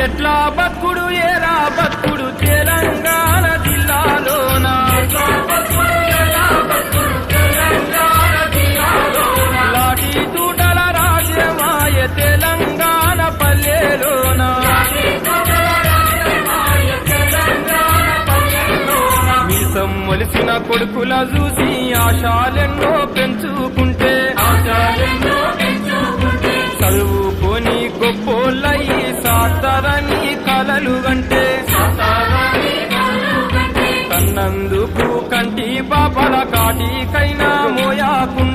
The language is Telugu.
ఎట్లా బతుకుడు ఏరా బతుకుడు తెలంగాణ జిల్లాలోన లాఠీ తూటల రాజ్యమాయ తెలంగాణ పల్లెలోన మీసం మొలిసిన కొడుకుల చూసి ఆశాలెన్నో పెంచుకుంటే చదువుకొని గొప్పోళ్ళయి సాతారని కలలు గంటే కన్నందుకు కంటి పాపల కాటికైనా మోయాకు